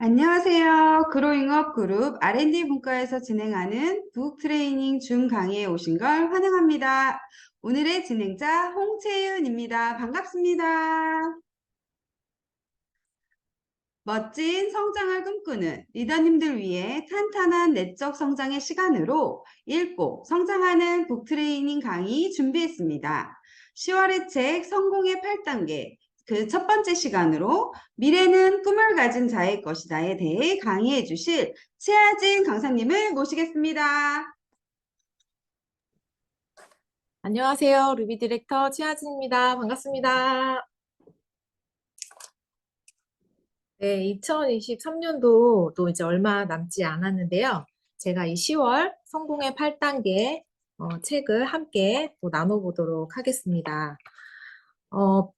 안녕하세요. 그로잉업 그룹 R&D 문과에서 진행하는 북 트레이닝 줌 강의에 오신 걸 환영합니다. 오늘의 진행자 홍채윤입니다. 반갑습니다. 멋진 성장을 꿈꾸는 리더님들 위해 탄탄한 내적 성장의 시간으로 읽고 성장하는 북 트레이닝 강의 준비했습니다. 10월의 책 성공의 8단계 그 첫 번째 시간으로 미래는 꿈을 가진 자의 것이다에 대해 강의해 주실 최하진 강사님을 모시겠습니다. 안녕하세요. 루비 디렉터 최하진입니다. 반갑습니다. 네, 2023년도도 이제 얼마 남지 않았는데요. 제가 이 10월 성공의 8단계 책을 함께 또 나눠보도록 하겠습니다.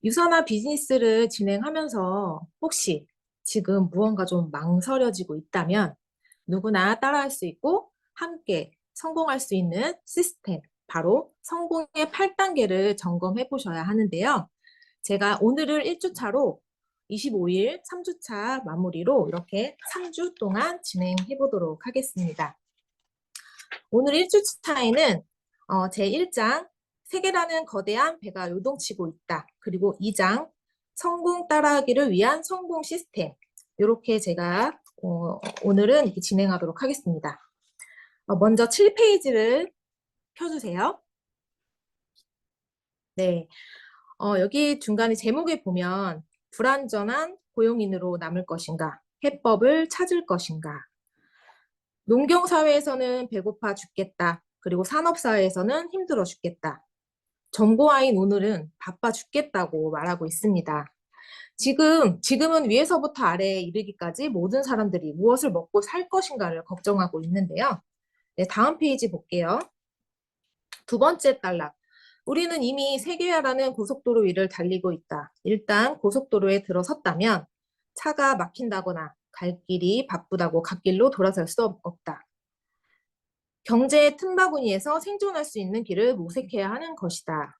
유사나 비즈니스를 진행하면서 혹시 지금 무언가 좀 망설여지고 있다면 누구나 따라할 수 있고 함께 성공할 수 있는 시스템, 바로 성공의 8단계를 점검해 보셔야 하는데요. 제가 오늘을 1주차로 25일 3주차 마무리로 이렇게 3주 동안 진행해 보도록 하겠습니다. 오늘 1주차에는 제1장 세계라는 거대한 배가 요동치고 있다. 그리고 2장 성공 따라하기를 위한 성공 시스템. 이렇게 제가 오늘은 이렇게 진행하도록 하겠습니다. 먼저 7페이지를 펴주세요. 네, 여기 중간에 제목에 보면 불완전한 고용인으로 남을 것인가, 해법을 찾을 것인가. 농경사회에서는 배고파 죽겠다. 그리고 산업사회에서는 힘들어 죽겠다. 정보화인 오늘은 바빠 죽겠다고 말하고 있습니다. 지금은 위에서부터 아래에 이르기까지 모든 사람들이 무엇을 먹고 살 것인가를 걱정하고 있는데요. 네, 다음 페이지 볼게요. 두 번째 단락. 우리는 이미 세계화라는 고속도로 위를 달리고 있다. 일단 고속도로에 들어섰다면 차가 막힌다거나 갈 길이 바쁘다고 갓길로 돌아설 수 없다. 경제의 틈바구니에서 생존할 수 있는 길을 모색해야 하는 것이다.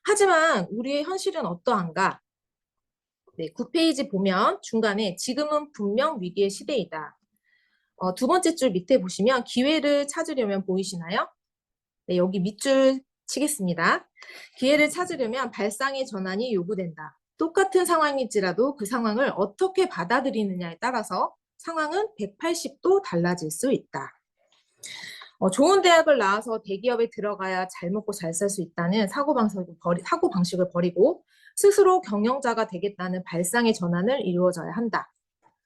하지만 우리의 현실은 어떠한가? 네, 9페이지 보면 중간에 지금은 분명 위기의 시대이다. 두 번째 줄 밑에 보시면 기회를 찾으려면 보이시나요? 네, 여기 밑줄 치겠습니다. 기회를 찾으려면 발상의 전환이 요구된다. 똑같은 상황일지라도 그 상황을 어떻게 받아들이느냐에 따라서 상황은 180도 달라질 수 있다. 좋은 대학을 나와서 대기업에 들어가야 잘 먹고 잘 살 수 있다는 사고방식을 버리고 스스로 경영자가 되겠다는 발상의 전환을 이루어져야 한다.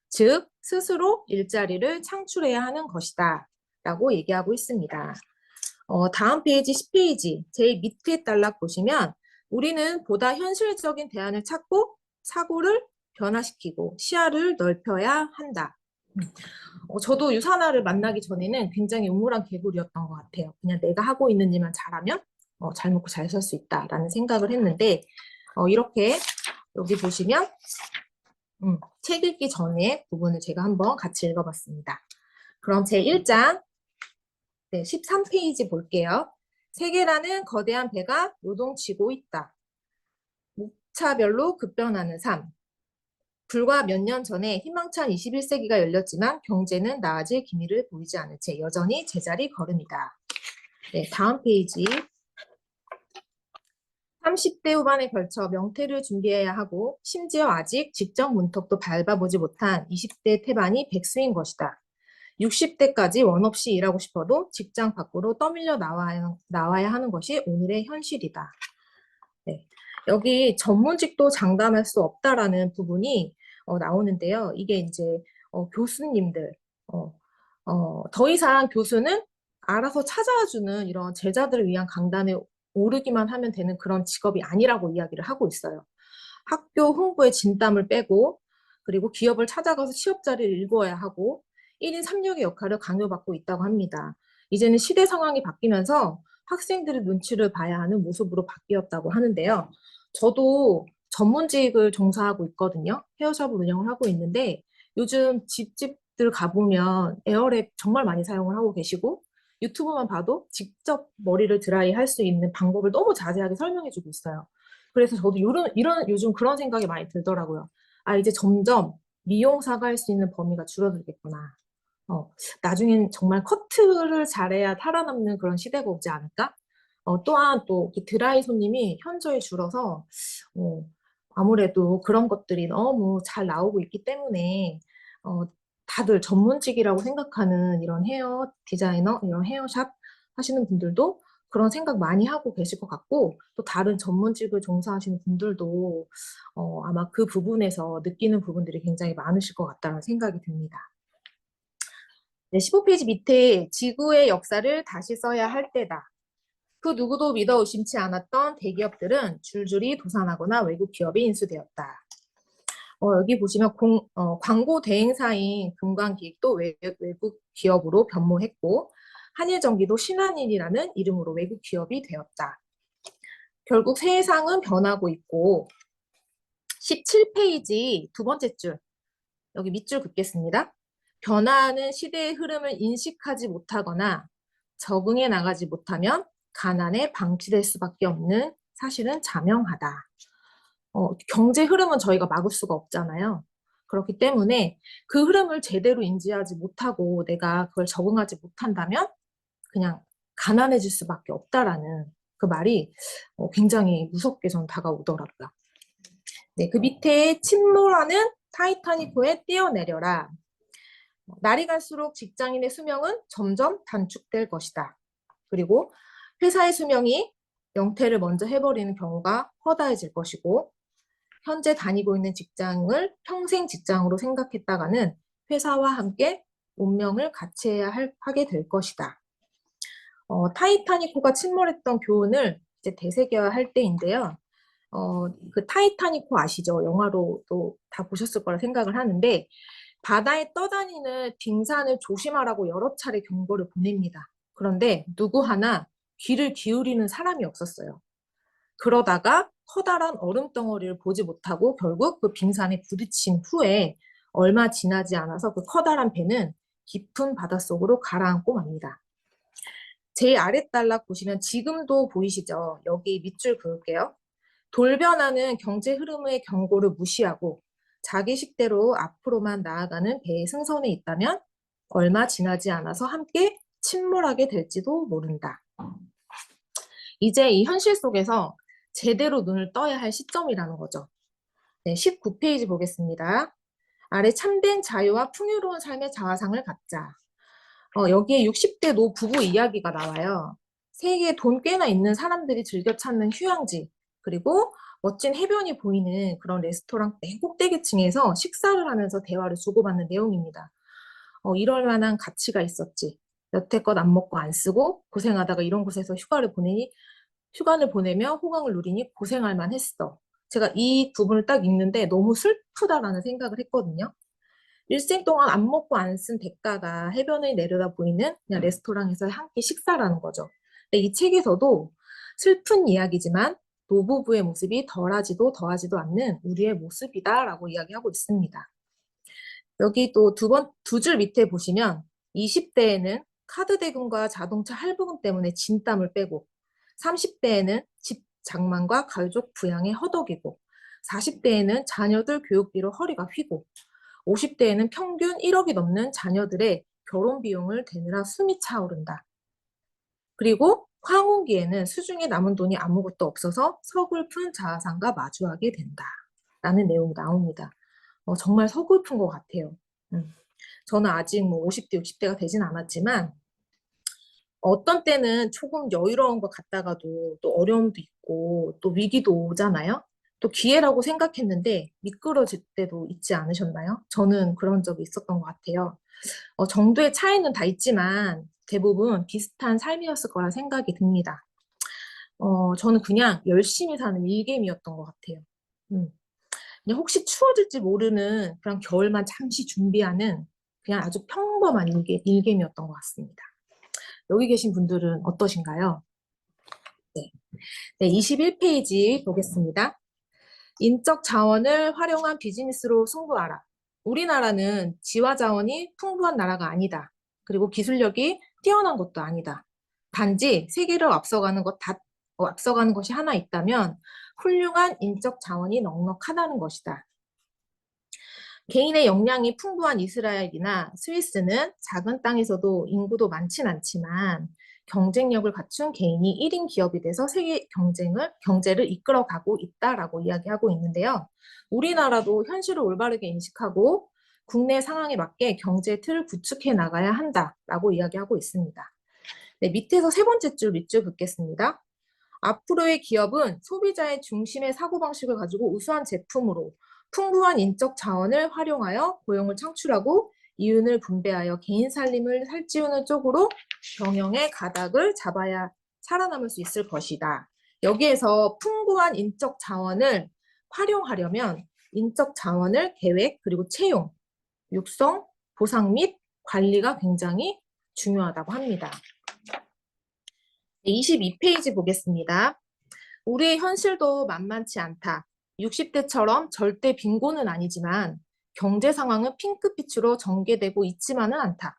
즉, 스스로 일자리를 창출해야 하는 것이다. 라고 얘기하고 있습니다. 다음 페이지 10페이지 제일 밑에 단락 보시면 우리는 보다 현실적인 대안을 찾고 사고를 변화시키고 시야를 넓혀야 한다. 저도 유사나를 만나기 전에는 굉장히 우물한 개구리였던 것 같아요. 그냥 내가 하고 있는 일만 잘하면 잘 먹고 잘 살 수 있다라는 생각을 했는데 이렇게 여기 보시면 책 읽기 전에 부분을 제가 한번 같이 읽어봤습니다. 그럼 제1장 13페이지 볼게요. 세계라는 거대한 배가 요동치고 있다. 목차별로 급변하는 삶. 불과 몇 년 전에 희망찬 21세기가 열렸지만 경제는 나아질 기미를 보이지 않은 채 여전히 제자리 걸음이다. 네, 다음 페이지. 30대 후반에 걸쳐 명퇴를 준비해야 하고 심지어 아직 직장 문턱도 밟아보지 못한 20대 태반이 백수인 것이다. 60대까지 원 없이 일하고 싶어도 직장 밖으로 떠밀려 나와야 하는 것이 오늘의 현실이다. 네. 여기 전문직도 장담할 수 없다라는 부분이 나오는데요. 이게 이제 교수님들, 더 이상 교수는 알아서 찾아주는 이런 제자들을 위한 강단에 오르기만 하면 되는 그런 직업이 아니라고 이야기를 하고 있어요. 학교 홍보에 진땀을 빼고 그리고 기업을 찾아가서 취업 자리를 읽어야 하고 1인 3역의 역할을 강요받고 있다고 합니다. 이제는 시대 상황이 바뀌면서 학생들의 눈치를 봐야 하는 모습으로 바뀌었다고 하는데요. 저도 전문직을 종사하고 있거든요. 헤어샵을 운영을 하고 있는데 요즘 집들 가보면 에어랩 정말 많이 사용을 하고 계시고 유튜브만 봐도 직접 머리를 드라이 할 수 있는 방법을 너무 자세하게 설명해주고 있어요. 그래서 저도 요즘 그런 생각이 많이 들더라고요. 이제 점점 미용사가 할 수 있는 범위가 줄어들겠구나. 나중엔 정말 커트를 잘해야 살아남는 그런 시대가 오지 않을까? 또한 또 드라이 손님이 현저히 줄어서 어, 아무래도 그런 것들이 너무 잘 나오고 있기 때문에 어, 다들 전문직이라고 생각하는 이런 헤어 디자이너, 이런 헤어샵 하시는 분들도 그런 생각 많이 하고 계실 것 같고, 또 다른 전문직을 종사하시는 분들도 아마 그 부분에서 느끼는 부분들이 굉장히 많으실 것 같다는 생각이 듭니다. 네, 15페이지 밑에 지구의 역사를 다시 써야 할 때다. 그 누구도 믿어 의심치 않았던 대기업들은 줄줄이 도산하거나 외국 기업이 인수되었다. 여기 보시면 광고 대행사인 금강기획도 외국 기업으로 변모했고, 한일전기도 신한일이라는 이름으로 외국 기업이 되었다. 결국 세상은 변하고 있고, 17페이지 두 번째 줄, 여기 밑줄 긋겠습니다. 변화하는 시대의 흐름을 인식하지 못하거나 적응해 나가지 못하면 가난에 방치될 수밖에 없는 사실은 자명하다. 경제 흐름은 저희가 막을 수가 없잖아요. 그렇기 때문에 그 흐름을 제대로 인지하지 못하고 내가 그걸 적응하지 못한다면 그냥 가난해질 수밖에 없다라는 그 말이 굉장히 무섭게 전 다가오더라고요. 네, 그 밑에 침몰하는 타이타닉호에 뛰어내려라. 날이 갈수록 직장인의 수명은 점점 단축될 것이다. 그리고 회사의 수명이 영퇴를 먼저 해버리는 경우가 허다해질 것이고, 현재 다니고 있는 직장을 평생 직장으로 생각했다가는 회사와 함께 운명을 같이 하게 될 것이다. 타이타닉호가 침몰했던 교훈을 이제 되새겨야 할 때인데요. 그 타이타닉호 아시죠? 영화로도 다 보셨을 거라 생각을 하는데, 바다에 떠다니는 빙산을 조심하라고 여러 차례 경고를 보냅니다. 그런데 누구 하나 귀를 기울이는 사람이 없었어요. 그러다가 커다란 얼음 덩어리를 보지 못하고 결국 그 빙산에 부딪힌 후에 얼마 지나지 않아서 그 커다란 배는 깊은 바닷속으로 가라앉고 맙니다. 제일 아랫단락 보시면 지금도 보이시죠? 여기 밑줄 그을게요. 돌변하는 경제 흐름의 경고를 무시하고 자기 식대로 앞으로만 나아가는 배의 승선에 있다면 얼마 지나지 않아서 함께 침몰하게 될지도 모른다. 이제 이 현실 속에서 제대로 눈을 떠야 할 시점이라는 거죠. 네, 19페이지 보겠습니다. 아래 참된 자유와 풍요로운 삶의 자화상을 갖자. 여기에 60대 노 부부 이야기가 나와요. 세계에 돈 꽤나 있는 사람들이 즐겨 찾는 휴양지, 그리고 멋진 해변이 보이는 그런 레스토랑 맨 꼭대기층에서 식사를 하면서 대화를 주고받는 내용입니다. 이럴 만한 가치가 있었지. 여태껏 안 먹고 안 쓰고 고생하다가 이런 곳에서 휴가를 보내며 호강을 누리니 고생할 만했어. 제가 이 부분을 딱 읽는데 너무 슬프다라는 생각을 했거든요. 일생 동안 안 먹고 안 쓴 대가가 해변을 내려다 보이는 그냥 레스토랑에서 함께 식사라는 거죠. 근데 이 책에서도 슬픈 이야기지만 노부부의 모습이 덜하지도 더하지도 않는 우리의 모습이다라고 이야기하고 있습니다. 여기 또 두 줄 밑에 보시면 20대에는 카드 대금과 자동차 할부금 때문에 진땀을 빼고 30대에는 집 장만과 가족 부양에 허덕이고 40대에는 자녀들 교육비로 허리가 휘고 50대에는 평균 1억이 넘는 자녀들의 결혼 비용을 대느라 숨이 차오른다. 그리고 황혼기에는 수중에 남은 돈이 아무것도 없어서 서글픈 자아상과 마주하게 된다. 라는 내용이 나옵니다. 정말 서글픈 것 같아요. 저는 아직 뭐 50대, 60대가 되진 않았지만 어떤 때는 조금 여유로운 것 같다가도 또 어려움도 있고 또 위기도 오잖아요. 또 기회라고 생각했는데 미끄러질 때도 있지 않으셨나요? 저는 그런 적이 있었던 것 같아요. 정도의 차이는 다 있지만 대부분 비슷한 삶이었을 거라 생각이 듭니다. 저는 그냥 열심히 사는 일개미였던 것 같아요. 그냥 혹시 추워질지 모르는 그런 겨울만 잠시 준비하는 그냥 아주 평범한 일개미였던 것 같습니다. 여기 계신 분들은 어떠신가요? 네. 네, 21페이지 보겠습니다. 인적 자원을 활용한 비즈니스로 승부하라. 우리나라는 지화 자원이 풍부한 나라가 아니다. 그리고 기술력이 뛰어난 것도 아니다. 단지 세계를 앞서가는 것이 하나 있다면 훌륭한 인적 자원이 넉넉하다는 것이다. 개인의 역량이 풍부한 이스라엘이나 스위스는 작은 땅에서도 인구도 많진 않지만 경쟁력을 갖춘 개인이 1인 기업이 돼서 세계 경제를 이끌어가고 있다라고 이야기하고 있는데요. 우리나라도 현실을 올바르게 인식하고 국내 상황에 맞게 경제 틀을 구축해 나가야 한다라고 이야기하고 있습니다. 네, 밑에서 세 번째 줄 밑줄 긋겠습니다. 앞으로의 기업은 소비자의 중심의 사고방식을 가지고 우수한 제품으로 풍부한 인적 자원을 활용하여 고용을 창출하고 이윤을 분배하여 개인 살림을 살찌우는 쪽으로 경영의 가닥을 잡아야 살아남을 수 있을 것이다. 여기에서 풍부한 인적 자원을 활용하려면 인적 자원을 계획 그리고 채용, 육성, 보상 및 관리가 굉장히 중요하다고 합니다. 22페이지 보겠습니다. 우리의 현실도 만만치 않다. 60대처럼 절대 빈곤은 아니지만 경제 상황은 핑크빛으로 전개되고 있지만은 않다.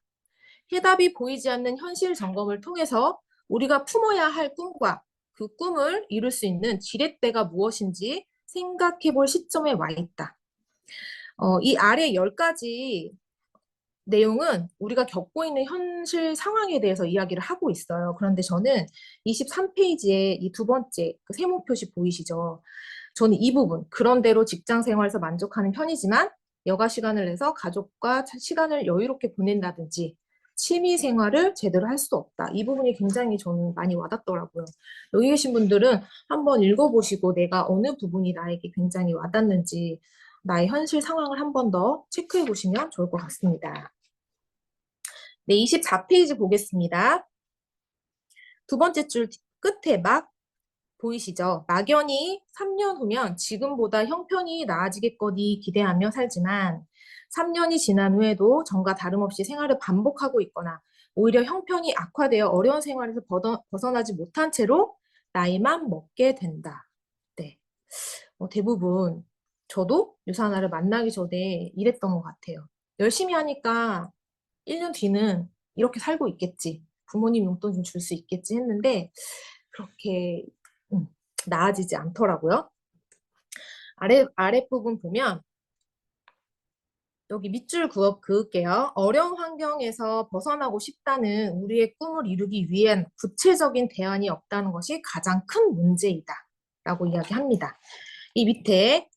해답이 보이지 않는 현실 점검을 통해서 우리가 품어야 할 꿈과 그 꿈을 이룰 수 있는 지렛대가 무엇인지 생각해 볼 시점에 와 있다. 이 아래 10가지 내용은 우리가 겪고 있는 현실 상황에 대해서 이야기를 하고 있어요. 그런데 저는 23페이지에 이 두 번째 그 세모 표시 보이시죠? 저는 이 부분, 그런대로 직장 생활에서 만족하는 편이지만 여가 시간을 내서 가족과 시간을 여유롭게 보낸다든지 취미 생활을 제대로 할 수 없다. 이 부분이 굉장히 저는 많이 와닿더라고요. 여기 계신 분들은 한번 읽어보시고 내가 어느 부분이 나에게 굉장히 와닿는지 나의 현실 상황을 한 번 더 체크해 보시면 좋을 것 같습니다. 네, 24페이지 보겠습니다. 두 번째 줄 끝에 막 보이시죠? 막연히 3년 후면 지금보다 형편이 나아지겠거니 기대하며 살지만 3년이 지난 후에도 전과 다름없이 생활을 반복하고 있거나 오히려 형편이 악화되어 어려운 생활에서 벗어나지 못한 채로 나이만 먹게 된다. 네. 대부분 저도 유사나를 만나기 전에 이랬던 것 같아요. 열심히 하니까 1년 뒤는 이렇게 살고 있겠지. 부모님 용돈 좀 줄 수 있겠지 했는데 그렇게 나아지지 않더라고요. 아랫부분 보면 여기 밑줄 그을게요. 어려운 환경에서 벗어나고 싶다는 우리의 꿈을 이루기 위한 구체적인 대안이 없다는 것이 가장 큰 문제이다. 라고 이야기합니다. 이 밑에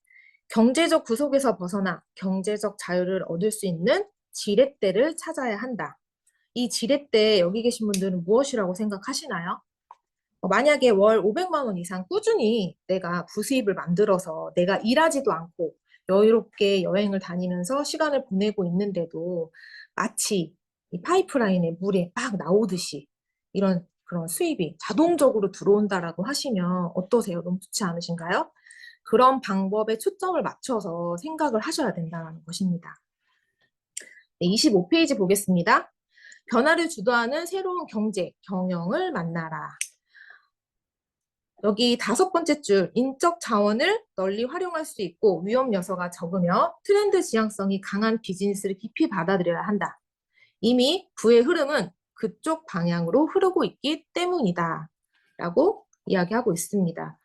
경제적 구속에서 벗어나 경제적 자유를 얻을 수 있는 지렛대를 찾아야 한다. 이 지렛대 여기 계신 분들은 무엇이라고 생각하시나요? 만약에 월 500만 원 이상 꾸준히 내가 부수입을 만들어서 내가 일하지도 않고 여유롭게 여행을 다니면서 시간을 보내고 있는데도 마치 이 파이프라인에 물이 막 나오듯이 이런 그런 수입이 자동적으로 들어온다라고 하시면 어떠세요? 너무 좋지 않으신가요? 그런 방법에 초점을 맞춰서 생각을 하셔야 된다는 것입니다. 네, 25페이지 보겠습니다. 변화를 주도하는 새로운 경제, 경영을 만나라. 여기 5번째 줄, 인적 자원을 널리 활용할 수 있고 위험 요소가 적으며 트렌드 지향성이 강한 비즈니스를 깊이 받아들여야 한다. 이미 부의 흐름은 그쪽 방향으로 흐르고 있기 때문이다. 라고 이야기하고 있습니다.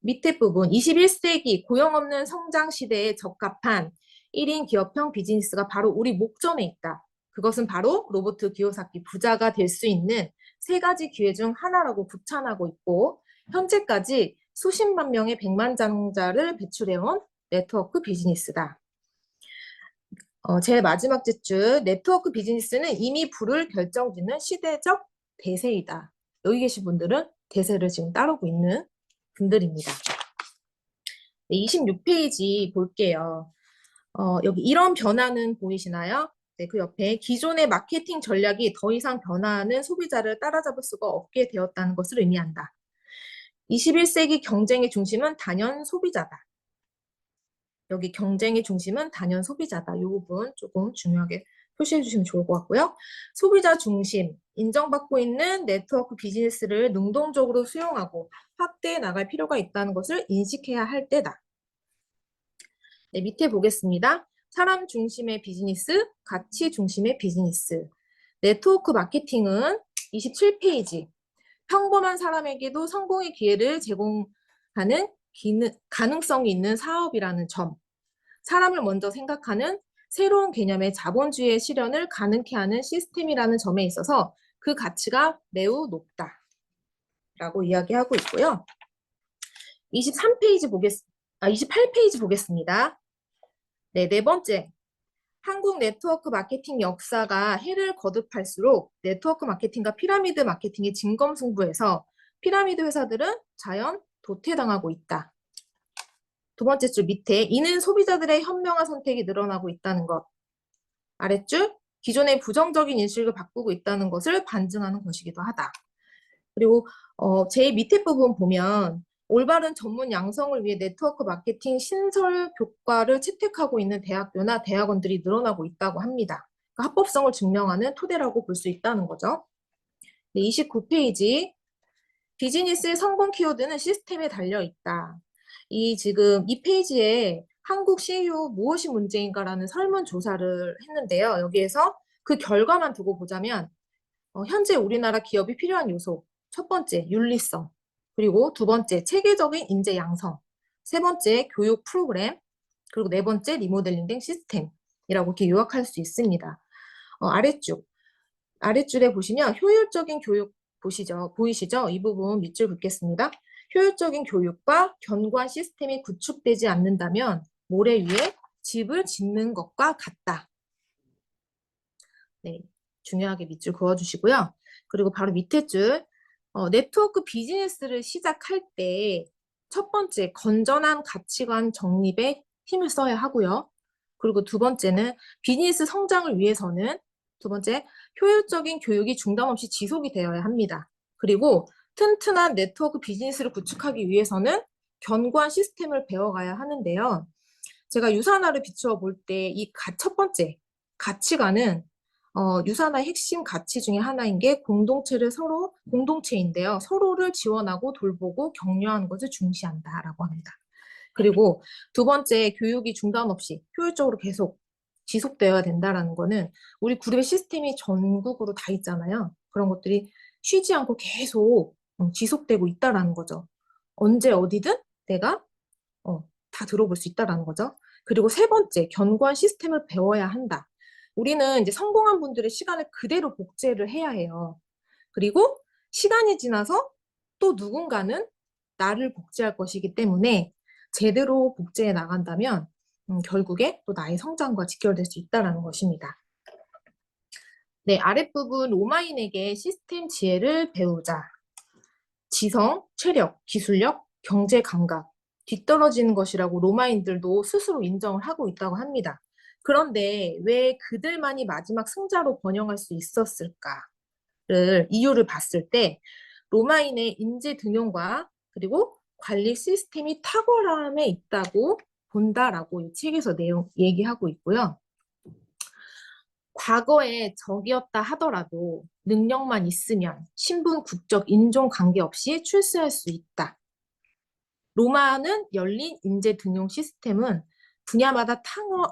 밑에 부분, 21세기 고용 없는 성장 시대에 적합한 1인 기업형 비즈니스가 바로 우리 목전에 있다. 그것은 바로 로버트 기요사키 부자가 될 수 있는 3가지 기회 중 하나라고 극찬하고 있고 현재까지 수십만 명의 백만장자를 배출해온 네트워크 비즈니스다. 제 마지막 줄, 네트워크 비즈니스는 이미 부를 결정짓는 시대적 대세이다. 여기 계신 분들은 대세를 지금 따르고 있는 분들입니다. 네, 26페이지 볼게요. 여기 이런 변화는 보이시나요? 네, 그 옆에 기존의 마케팅 전략이 더 이상 변화하는 소비자를 따라잡을 수가 없게 되었다는 것을 의미한다. 21세기 경쟁의 중심은 단연 소비자다. 여기 경쟁의 중심은 단연 소비자다. 이 부분 조금 중요하게 표시해 주시면 좋을 것 같고요. 소비자 중심, 인정받고 있는 네트워크 비즈니스를 능동적으로 수용하고 확대해 나갈 필요가 있다는 것을 인식해야 할 때다. 네, 밑에 보겠습니다. 사람 중심의 비즈니스, 가치 중심의 비즈니스. 네트워크 마케팅은 27페이지. 평범한 사람에게도 성공의 기회를 제공하는 가능성이 있는 사업이라는 점. 사람을 먼저 생각하는 새로운 개념의 자본주의의 실현을 가능케 하는 시스템이라는 점에 있어서 그 가치가 매우 높다라고 이야기하고 있고요. 28페이지 보겠습니다. 네, 네 번째. 한국 네트워크 마케팅 역사가 해를 거듭할수록 네트워크 마케팅과 피라미드 마케팅이 진검승부해서 피라미드 회사들은 자연 도태당하고 있다. 두 번째 줄 밑에 이는 소비자들의 현명한 선택이 늘어나고 있다는 것. 아랫줄 기존의 부정적인 인식을 바꾸고 있다는 것을 반증하는 것이기도 하다. 그리고 제일 밑에 부분 보면 올바른 전문 양성을 위해 네트워크 마케팅 신설 교과를 채택하고 있는 대학교나 대학원들이 늘어나고 있다고 합니다. 그러니까 합법성을 증명하는 토대라고 볼 수 있다는 거죠. 네, 29페이지 비즈니스의 성공 키워드는 시스템에 달려 있다. 지금 이 페이지에 한국 CEO 무엇이 문제인가라는 설문조사를 했는데요. 여기에서 그 결과만 두고 보자면 현재 우리나라 기업이 필요한 요소 첫 번째 윤리성, 그리고 두 번째 체계적인 인재 양성, 세 번째 교육 프로그램, 그리고 네 번째 리모델링 된 시스템이라고 이렇게 요약할 수 있습니다. 아랫줄에 보시면 효율적인 교육 보이시죠? 이 부분 밑줄 긋겠습니다. 효율적인 교육과 견고한 시스템이 구축되지 않는다면 모래 위에 집을 짓는 것과 같다. 네, 중요하게 밑줄 그어주시고요. 그리고 바로 밑에 줄 네트워크 비즈니스를 시작할 때 첫 번째 건전한 가치관 정립에 힘을 써야 하고요. 그리고 두 번째는 비즈니스 성장을 위해서는 두 번째 효율적인 교육이 중단 없이 지속이 되어야 합니다. 그리고 튼튼한 네트워크 비즈니스를 구축하기 위해서는 견고한 시스템을 배워가야 하는데요. 제가 유산화를 비추어 볼 때 이 첫 번째 가치관은 유산화의 핵심 가치 중에 하나인 게 공동체인데요. 서로를 지원하고 돌보고 격려하는 것을 중시한다라고 합니다. 그리고 두 번째, 교육이 중단 없이 효율적으로 계속 지속되어야 된다라는 거는 우리 그룹의 시스템이 전국으로 다 있잖아요. 그런 것들이 쉬지 않고 계속 지속되고 있다라는 거죠. 언제 어디든 내가 다 들어볼 수 있다라는 거죠. 그리고 세 번째, 견고한 시스템을 배워야 한다. 우리는 이제 성공한 분들의 시간을 그대로 복제를 해야 해요. 그리고 시간이 지나서 또 누군가는 나를 복제할 것이기 때문에 제대로 복제해 나간다면 결국에 또 나의 성장과 직결될 수 있다는 것입니다. 네, 아랫부분 로마인에게 시스템 지혜를 배우자. 지성, 체력, 기술력, 경제 감각, 뒤떨어지는 것이라고 로마인들도 스스로 인정을 하고 있다고 합니다. 그런데 왜 그들만이 마지막 승자로 번영할 수 있었을까를 이유를 봤을 때 로마인의 인재 등용과 그리고 관리 시스템이 탁월함에 있다고 본다라고 이 책에서 얘기하고 있고요. 과거에 적이었다 하더라도 능력만 있으면 신분, 국적, 인종 관계없이 출세할 수 있다. 로마는 열린 인재 등용 시스템은 분야마다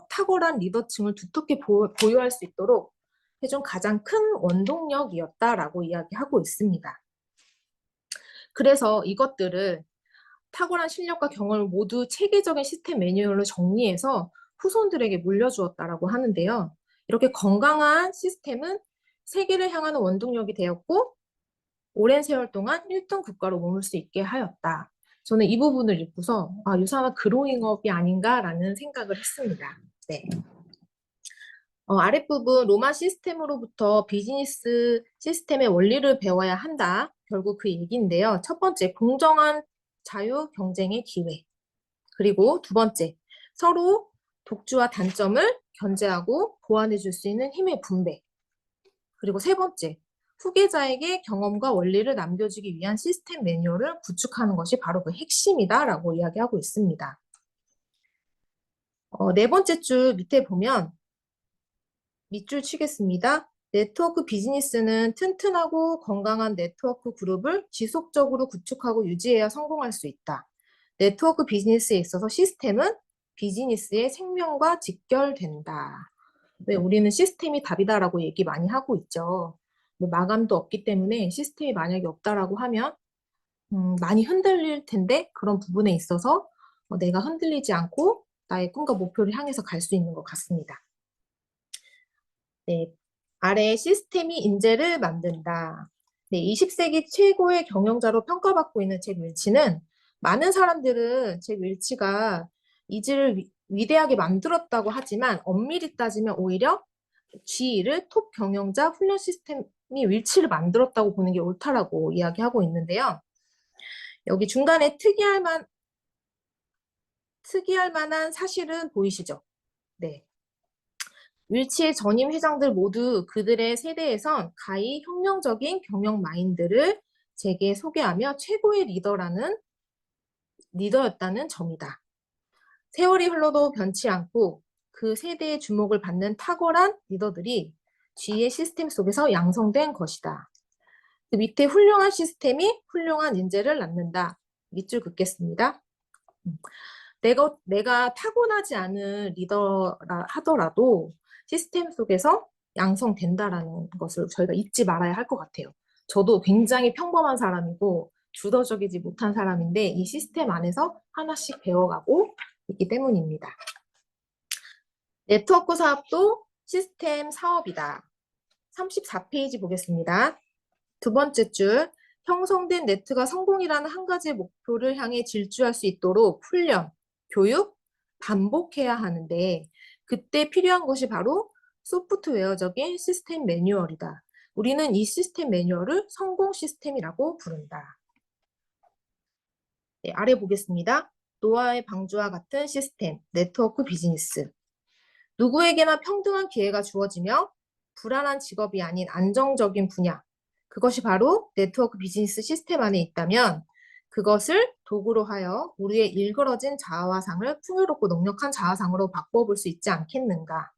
탁월한 리더층을 두텁게 보유할 수 있도록 해준 가장 큰 원동력이었다라고 이야기하고 있습니다. 그래서 이것들을 탁월한 실력과 경험을 모두 체계적인 시스템 매뉴얼로 정리해서 후손들에게 물려주었다라고 하는데요. 이렇게 건강한 시스템은 세계를 향하는 원동력이 되었고 오랜 세월 동안 1등 국가로 머물 수 있게 하였다. 저는 이 부분을 읽고서 유산화 그로잉업이 아닌가라는 생각을 했습니다. 네. 아랫부분 로마 시스템으로부터 비즈니스 시스템의 원리를 배워야 한다. 결국 그 얘기인데요. 첫 번째, 공정한 자유 경쟁의 기회. 그리고 두 번째, 서로 독주와 단점을 견제하고 보완해 줄 수 있는 힘의 분배. 그리고 세 번째, 후계자에게 경험과 원리를 남겨주기 위한 시스템 매뉴얼을 구축하는 것이 바로 그 핵심이다라고 이야기하고 있습니다. 네 번째 줄 밑에 보면 밑줄 치겠습니다. 네트워크 비즈니스는 튼튼하고 건강한 네트워크 그룹을 지속적으로 구축하고 유지해야 성공할 수 있다. 네트워크 비즈니스에 있어서 시스템은 비즈니스의 생명과 직결된다. 왜 우리는 시스템이 답이다라고 얘기 많이 하고 있죠. 뭐 마감도 없기 때문에 시스템이 만약에 없다라고 하면 많이 흔들릴 텐데 그런 부분에 있어서 내가 흔들리지 않고 나의 꿈과 목표를 향해서 갈 수 있는 것 같습니다. 네, 아래 시스템이 인재를 만든다. 네, 20세기 최고의 경영자로 평가받고 있는 잭 윌치는 많은 사람들은 잭 윌치가 이즈를 위대하게 만들었다고 하지만 엄밀히 따지면 오히려 G2를 톱 경영자 훈련 시스템이 윌치를 만들었다고 보는 게 옳다라고 이야기하고 있는데요. 여기 중간에 특이할 만한 사실은 보이시죠? 네. 윌치의 전임 회장들 모두 그들의 세대에선 가히 혁명적인 경영 마인드를 제게 소개하며 최고의 리더였다는 점이다. 세월이 흘러도 변치 않고 그 세대의 주목을 받는 탁월한 리더들이 G의 시스템 속에서 양성된 것이다. 그 밑에 훌륭한 시스템이 훌륭한 인재를 낳는다. 밑줄 긋겠습니다. 내가 타고나지 않은 리더라 하더라도 시스템 속에서 양성된다라는 것을 저희가 잊지 말아야 할 것 같아요. 저도 굉장히 평범한 사람이고 주도적이지 못한 사람인데 이 시스템 안에서 하나씩 배워가고 있기 때문입니다. 네트워크 사업도 시스템 사업이다. 34페이지 보겠습니다. 두 번째 줄, 형성된 네트가 성공이라는 한 가지의 목표를 향해 질주할 수 있도록 훈련, 교육, 반복해야 하는데 그때 필요한 것이 바로 소프트웨어적인 시스템 매뉴얼이다. 우리는 이 시스템 매뉴얼을 성공 시스템이라고 부른다. 네, 아래 보겠습니다. 노아의 방주와 같은 시스템, 네트워크 비즈니스. 누구에게나 평등한 기회가 주어지며 불안한 직업이 아닌 안정적인 분야, 그것이 바로 네트워크 비즈니스 시스템 안에 있다면 그것을 도구로 하여 우리의 일그러진 자아상을 풍요롭고 넉넉한 자아상으로 바꿔볼 수 있지 않겠는가.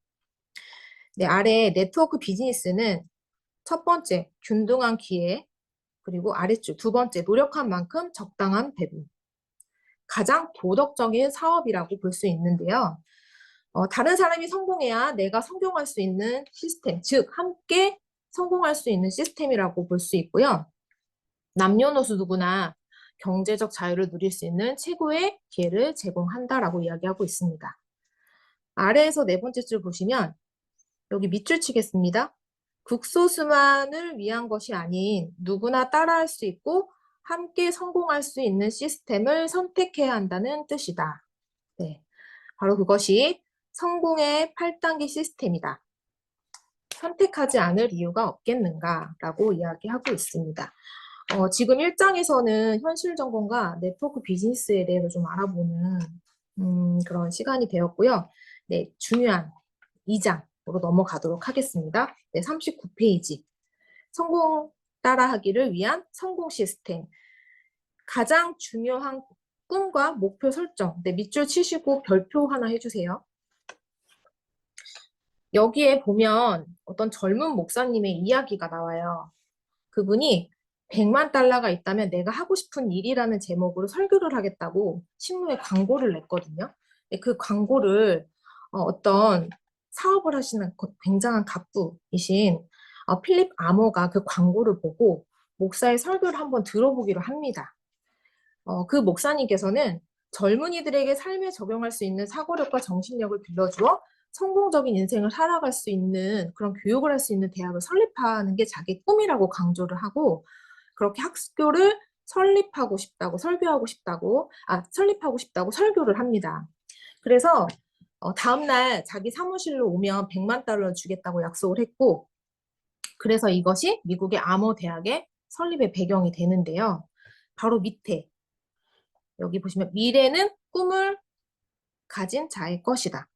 네, 아래 네트워크 비즈니스는 첫 번째, 균등한 기회, 그리고 아래줄 두 번째, 노력한 만큼 적당한 배분. 가장 도덕적인 사업이라고 볼 수 있는데요. 다른 사람이 성공해야 내가 성공할 수 있는 시스템, 즉 함께 성공할 수 있는 시스템이라고 볼 수 있고요. 남녀노소 누구나 경제적 자유를 누릴 수 있는 최고의 기회를 제공한다라고 이야기하고 있습니다. 아래에서 네 번째 줄 보시면 여기 밑줄 치겠습니다. 극소수만을 위한 것이 아닌 누구나 따라할 수 있고 함께 성공할 수 있는 시스템을 선택해야 한다는 뜻이다. 네, 바로 그것이 성공의 8단계 시스템이다. 선택하지 않을 이유가 없겠는가라고 이야기하고 있습니다. 지금 1장에서는 현실 전공과 네트워크 비즈니스에 대해서 좀 알아보는 그런 시간이 되었고요. 네, 중요한 2장으로 넘어가도록 하겠습니다. 네, 39페이지. 성공 따라하기를 위한 성공 시스템. 가장 중요한 꿈과 목표 설정. 네, 밑줄 치시고 별표 하나 해주세요. 여기에 보면 어떤 젊은 목사님의 이야기가 나와요. 그분이 100만 달러가 있다면 내가 하고 싶은 일이라는 제목으로 설교를 하겠다고 신문에 광고를 냈거든요. 그 광고를 어떤 사업을 하시는 굉장한 갑부이신 필립 아머가 그 광고를 보고 목사의 설교를 한번 들어보기로 합니다. 그 목사님께서는 젊은이들에게 삶에 적용할 수 있는 사고력과 정신력을 길러주어 성공적인 인생을 살아갈 수 있는 그런 교육을 할 수 있는 대학을 설립하는 게 자기 꿈이라고 강조를 하고 그렇게 학교를 설립하고 싶다고 설립하고 싶다고 설교를 합니다. 그래서 다음날 자기 사무실로 오면 100만 달러 주겠다고 약속을 했고 그래서 이것이 미국의 아머 대학의 설립의 배경이 되는데요. 바로 밑에 여기 보시면 미래는 꿈을 가진 자의 것이다.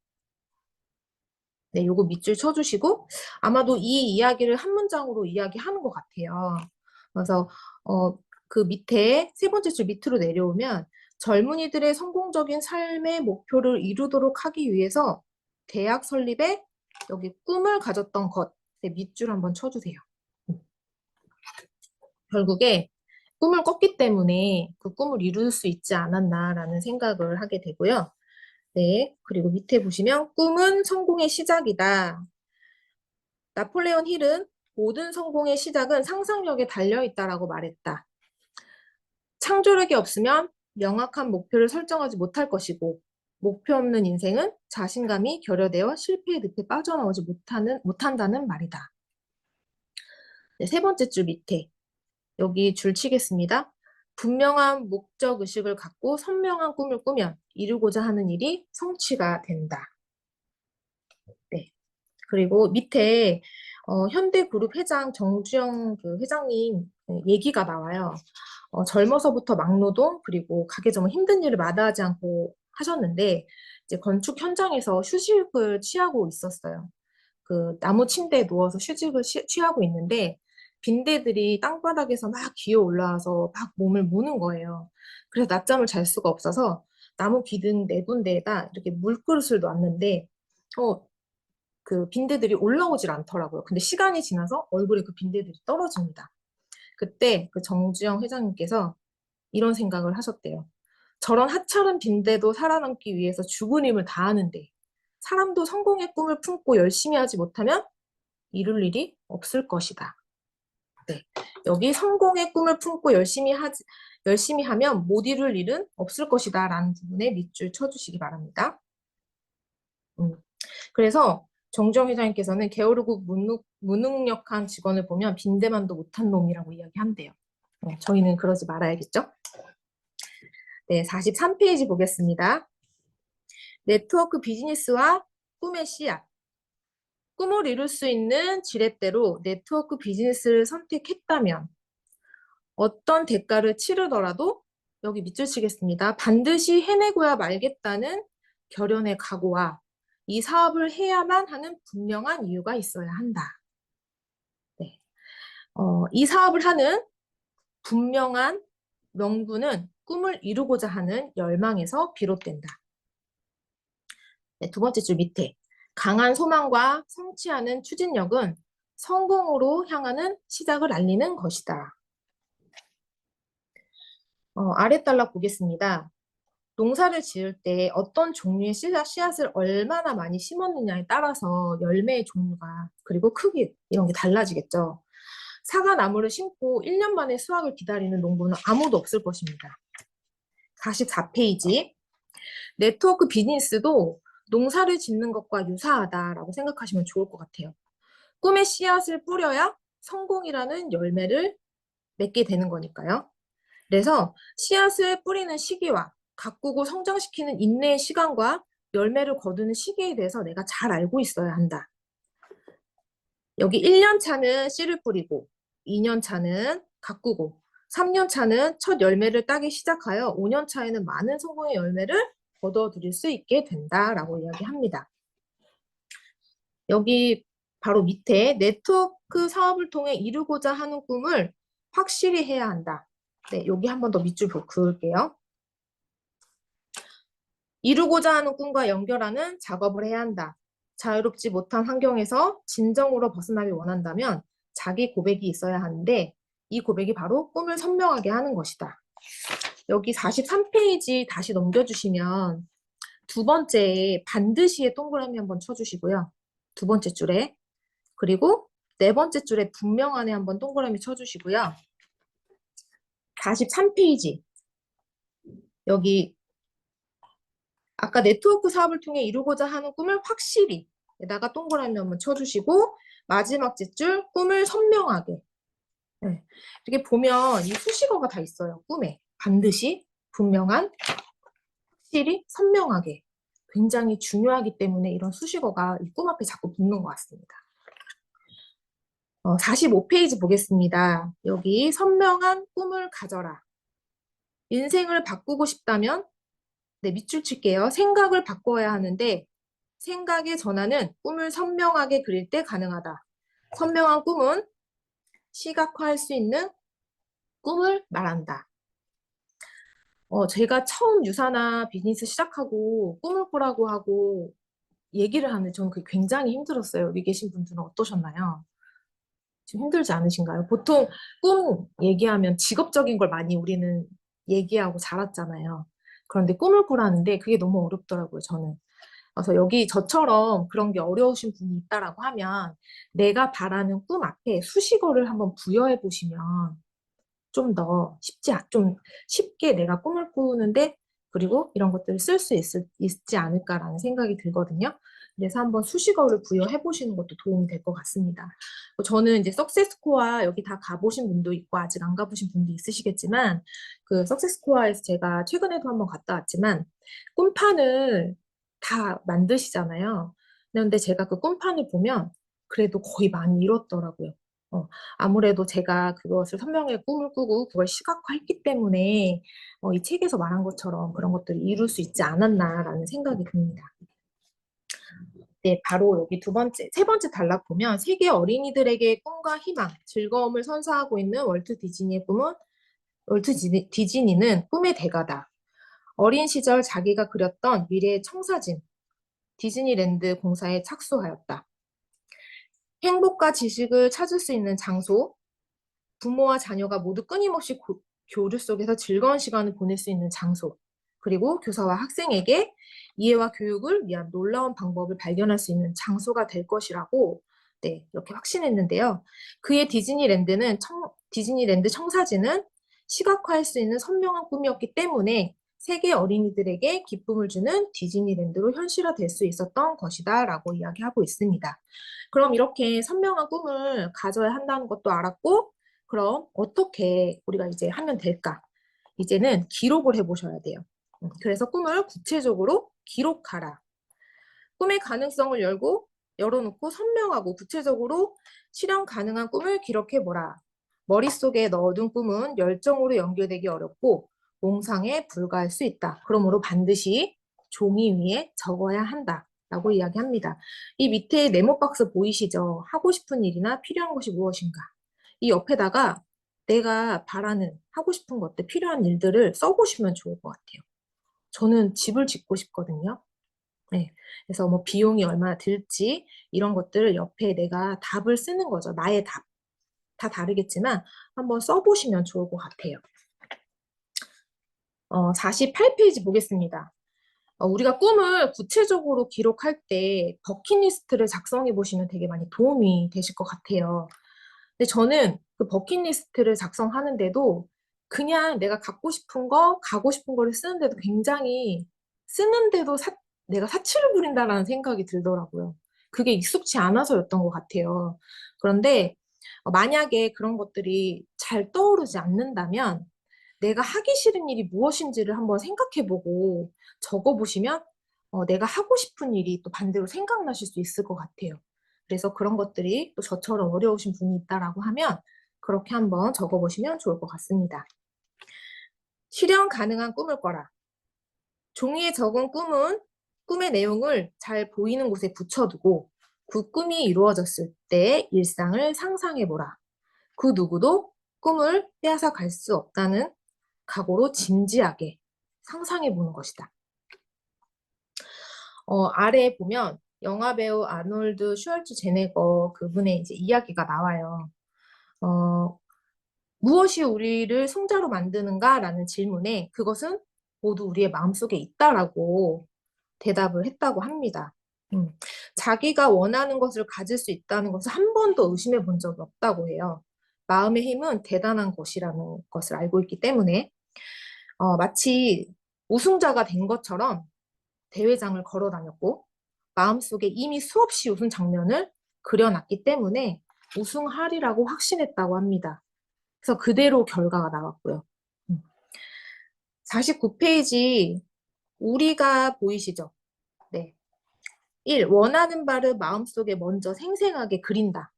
네, 요거 밑줄 쳐주시고 아마도 이 이야기를 한 문장으로 이야기하는 것 같아요. 그래서 그 밑에 세 번째 줄 밑으로 내려오면 젊은이들의 성공적인 삶의 목표를 이루도록 하기 위해서 대학 설립에 여기 꿈을 가졌던 것, 네, 밑줄 한번 쳐주세요. 결국에 꿈을 꿨기 때문에 그 꿈을 이룰 수 있지 않았나라는 생각을 하게 되고요. 네, 그리고 밑에 보시면 꿈은 성공의 시작이다. 나폴레온 힐은 모든 성공의 시작은 상상력에 달려있다라고 말했다. 창조력이 없으면 명확한 목표를 설정하지 못할 것이고 목표 없는 인생은 자신감이 결여되어 실패의 늪에 빠져나오지 못한다는 말이다. 네, 세 번째 줄 밑에 여기 줄 치겠습니다. 분명한 목적 의식을 갖고 선명한 꿈을 꾸면 이루고자 하는 일이 성취가 된다. 네. 그리고 밑에 현대그룹 회장 정주영 그 회장님 얘기가 나와요. 젊어서부터 막노동 그리고 가게점은 힘든 일을 마다하지 않고 하셨는데 이제 건축 현장에서 휴식을 취하고 있었어요. 그 나무 침대에 누워서 휴식을 취하고 있는데 빈대들이 땅바닥에서 막 기어 올라와서 막 몸을 무는 거예요. 그래서 낮잠을 잘 수가 없어서 나무 기둥 네 군데에다 이렇게 물그릇을 놨는데 그 빈대들이 올라오질 않더라고요. 근데 시간이 지나서 얼굴에 그 빈대들이 떨어집니다. 그때 그 정주영 회장님께서 이런 생각을 하셨대요. 저런 하찮은 빈대도 살아남기 위해서 죽은 힘을 다하는데 사람도 성공의 꿈을 품고 열심히 하지 못하면 이룰 일이 없을 것이다. 네. 여기 성공의 꿈을 품고 열심히 하면 못 이룰 일은 없을 것이다 라는 부분에 밑줄 쳐주시기 바랍니다. 그래서 정주영 회장님께서는 게으르고 무능력한 직원을 보면 빈대만도 못한 놈이라고 이야기한대요. 저희는 그러지 말아야겠죠? 네, 43페이지 보겠습니다. 네트워크 비즈니스와 꿈의 씨앗. 꿈을 이룰 수 있는 지렛대로 네트워크 비즈니스를 선택했다면 어떤 대가를 치르더라도 여기 밑줄 치겠습니다. 반드시 해내고야 말겠다는 결연의 각오와 이 사업을 해야만 하는 분명한 이유가 있어야 한다. 네. 이 사업을 하는 분명한 명분은 꿈을 이루고자 하는 열망에서 비롯된다. 네, 두 번째 줄 밑에 강한 소망과 성취하는 추진력은 성공으로 향하는 시작을 알리는 것이다. 아래 달락 보겠습니다. 농사를 지을 때 어떤 종류의 씨앗을 얼마나 많이 심었느냐에 따라서 열매의 종류가 그리고 크기 이런 게 달라지겠죠. 사과나무를 심고 1년 만에 수확을 기다리는 농부는 아무도 없을 것입니다. 44페이지. 네트워크 비즈니스도 농사를 짓는 것과 유사하다라고 생각하시면 좋을 것 같아요. 꿈의 씨앗을 뿌려야 성공이라는 열매를 맺게 되는 거니까요. 그래서 씨앗을 뿌리는 시기와 가꾸고 성장시키는 인내의 시간과 열매를 거두는 시기에 대해서 내가 잘 알고 있어야 한다. 여기 1년 차는 씨를 뿌리고 2년 차는 가꾸고 3년 차는 첫 열매를 따기 시작하여 5년 차에는 많은 성공의 열매를 거둬들일 수 있게 된다라고 이야기합니다. 여기 바로 밑에 네트워크 사업을 통해 이루고자 하는 꿈을 확실히 해야 한다. 네, 여기 한 번 더 밑줄 그을게요. 이루고자 하는 꿈과 연결하는 작업을 해야 한다. 자유롭지 못한 환경에서 진정으로 벗어나기 원한다면 자기 고백이 있어야 하는데 이 고백이 바로 꿈을 선명하게 하는 것이다. 여기 43페이지 다시 넘겨주시면 두 번째에 반드시에 동그라미 한번 쳐주시고요. 두 번째 줄에 그리고 네 번째 줄에 분명한에 한번 동그라미 쳐주시고요. 43페이지 여기 아까 네트워크 사업을 통해 이루고자 하는 꿈을 확실히 에다가 동그라미 한번 쳐주시고 마지막 줄 꿈을 선명하게 네. 이렇게 보면 이 수식어가 다 있어요. 꿈에 반드시, 분명한, 확실히, 선명하게 굉장히 중요하기 때문에 이런 수식어가 이 꿈 앞에 자꾸 붙는 것 같습니다. 45페이지 보겠습니다. 여기 선명한 꿈을 가져라. 인생을 바꾸고 싶다면 네, 밑줄 칠게요. 생각을 바꿔야 하는데 생각의 전환은 꿈을 선명하게 그릴 때 가능하다. 선명한 꿈은 시각화할 수 있는 꿈을 말한다. 제가 처음 유사나 비즈니스 시작하고 꿈을 꾸라고 하고 얘기를 하는데 저는 그게 굉장히 힘들었어요. 여기 계신 분들은 어떠셨나요? 지금 힘들지 않으신가요? 보통 꿈 얘기하면 직업적인 걸 많이 우리는 얘기하고 자랐잖아요. 그런데 꿈을 꾸라는데 그게 너무 어렵더라고요, 저는. 그래서 여기 저처럼 그런 게 어려우신 분이 있다라고 하면 내가 바라는 꿈 앞에 수식어를 한번 부여해 보시면 좀 쉽게 내가 꿈을 꾸는데 그리고 이런 것들을 쓸 수 있지 않을까라는 생각이 들거든요. 그래서 한번 수식어를 부여해 보시는 것도 도움이 될 것 같습니다. 저는 이제 석세스코어 여기 다 가보신 분도 있고 아직 안 가보신 분도 있으시겠지만 그 석세스코어에서 제가 최근에도 한번 갔다 왔지만 꿈판을 다 만드시잖아요. 근데 제가 그 꿈판을 보면 그래도 거의 많이 이뤘더라고요. 아무래도 제가 그것을 선명하게 꿈을 꾸고 그걸 시각화했기 때문에 이 책에서 말한 것처럼 그런 것들을 이룰 수 있지 않았나라는 생각이 듭니다. 네, 바로 여기 세 번째 단락 보면 세계 어린이들에게 꿈과 희망, 즐거움을 선사하고 있는 월트 디즈니는 꿈의 대가다. 어린 시절 자기가 그렸던 미래의 청사진, 디즈니랜드 공사에 착수하였다. 행복과 지식을 찾을 수 있는 장소, 부모와 자녀가 모두 끊임없이 교류 속에서 즐거운 시간을 보낼 수 있는 장소, 그리고 교사와 학생에게 이해와 교육을 위한 놀라운 방법을 발견할 수 있는 장소가 될 것이라고 네, 이렇게 확신했는데요. 그의 디즈니랜드 청사진은 시각화할 수 있는 선명한 꿈이었기 때문에 세계 어린이들에게 기쁨을 주는 디즈니랜드로 현실화될 수 있었던 것이다 라고 이야기하고 있습니다. 그럼 이렇게 선명한 꿈을 가져야 한다는 것도 알았고 그럼 어떻게 우리가 이제 하면 될까? 이제는 기록을 해보셔야 돼요. 그래서 꿈을 구체적으로 기록하라. 꿈의 가능성을 열어놓고 선명하고 구체적으로 실현 가능한 꿈을 기록해보라. 머릿속에 넣어둔 꿈은 열정으로 연결되기 어렵고 몽상에 불과할 수 있다. 그러므로 반드시 종이 위에 적어야 한다. 라고 이야기합니다. 이 밑에 네모 박스 보이시죠? 하고 싶은 일이나 필요한 것이 무엇인가? 이 옆에다가 내가 바라는 하고 싶은 것들, 필요한 일들을 써보시면 좋을 것 같아요. 저는 집을 짓고 싶거든요. 네. 그래서 뭐 비용이 얼마나 들지 이런 것들을 옆에 내가 답을 쓰는 거죠. 나의 답. 다 다르겠지만 한번 써보시면 좋을 것 같아요. 48페이지 보겠습니다. 우리가 꿈을 구체적으로 기록할 때 버킷리스트를 작성해 보시면 되게 많이 도움이 되실 것 같아요. 근데 저는 그 버킷리스트를 작성하는데도 그냥 내가 갖고 싶은 거, 가고 싶은 거를 쓰는데도 굉장히 쓰는데도 내가 사치를 부린다라는 생각이 들더라고요. 그게 익숙치 않아서였던 것 같아요. 그런데 만약에 그런 것들이 잘 떠오르지 않는다면 내가 하기 싫은 일이 무엇인지를 한번 생각해보고 적어보시면 내가 하고 싶은 일이 또 반대로 생각나실 수 있을 것 같아요. 그래서 그런 것들이 또 저처럼 어려우신 분이 있다라고 하면 그렇게 한번 적어보시면 좋을 것 같습니다. 실현 가능한 꿈을 꿔라. 종이에 적은 꿈의 내용을 잘 보이는 곳에 붙여두고 그 꿈이 이루어졌을 때 일상을 상상해보라. 그 누구도 꿈을 빼앗아 갈 수 없다는 각오로 진지하게 상상해보는 것이다. 아래에 보면 영화배우 아놀드 슈왈츠제네거 그분의 이제 이야기가 나와요. 무엇이 우리를 승자로 만드는가라는 질문에 그것은 모두 우리의 마음속에 있다라고 대답을 했다고 합니다. 자기가 원하는 것을 가질 수 있다는 것을 한 번도 의심해 본 적이 없다고 해요. 마음의 힘은 대단한 것이라는 것을 알고 있기 때문에 마치 우승자가 된 것처럼 대회장을 걸어 다녔고 마음속에 이미 수없이 웃은 장면을 그려놨기 때문에 우승하리라고 확신했다고 합니다. 그래서 그대로 결과가 나왔고요. 49페이지 우리가 보이시죠? 네. 1. 원하는 바를 마음속에 먼저 생생하게 그린다.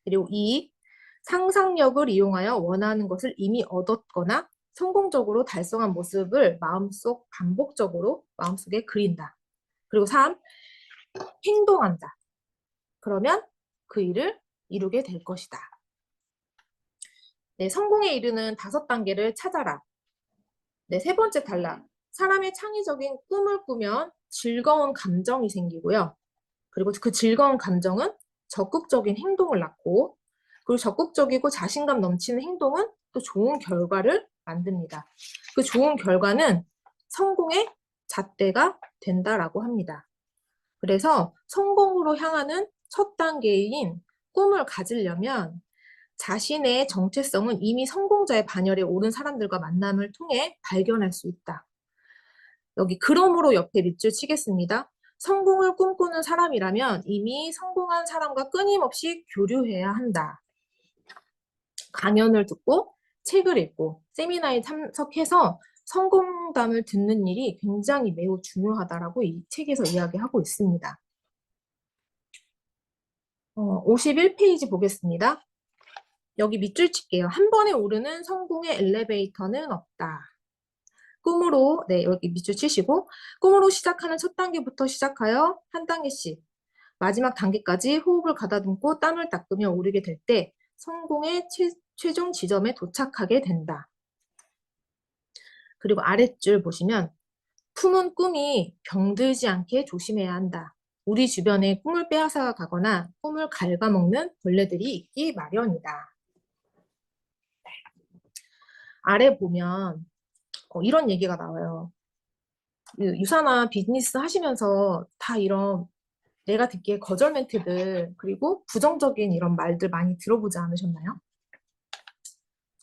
그리고 2. 상상력을 이용하여 원하는 것을 이미 얻었거나 성공적으로 달성한 모습을 반복적으로 마음속에 그린다. 그리고 3. 행동한다. 그러면 그 일을 이루게 될 것이다. 네, 성공에 이르는 5단계를 찾아라. 네, 세 번째 단락. 사람의 창의적인 꿈을 꾸면 즐거운 감정이 생기고요. 그리고 그 즐거운 감정은 적극적인 행동을 낳고, 그리고 적극적이고 자신감 넘치는 행동은 또 좋은 결과를 만듭니다. 그 좋은 결과는 성공의 잣대가 된다라고 합니다. 그래서 성공으로 향하는 첫 단계인 꿈을 가지려면 자신의 정체성은 이미 성공자의 반열에 오른 사람들과 만남을 통해 발견할 수 있다. 여기 그러므로 옆에 밑줄 치겠습니다. 성공을 꿈꾸는 사람이라면 이미 성공한 사람과 끊임없이 교류해야 한다. 강연을 듣고 책을 읽고 세미나에 참석해서 성공담을 듣는 일이 굉장히 매우 중요하다라고 이 책에서 이야기하고 있습니다. 51페이지 보겠습니다. 여기 밑줄 칠게요. 한 번에 오르는 성공의 엘리베이터는 없다. 꿈으로, 네, 여기 밑줄 치시고, 꿈으로 시작하는 첫 단계부터 시작하여 한 단계씩 마지막 단계까지 호흡을 가다듬고 땀을 닦으며 오르게 될 때 성공의 최종 지점에 도착하게 된다. 그리고 아랫줄 보시면 품은 꿈이 병들지 않게 조심해야 한다. 우리 주변에 꿈을 빼앗아 가거나 꿈을 갉아먹는 벌레들이 있기 마련이다. 아래 보면 이런 얘기가 나와요. 유사나 비즈니스 하시면서 다 이런 내가 듣기에 거절 멘트들 그리고 부정적인 이런 말들 많이 들어보지 않으셨나요?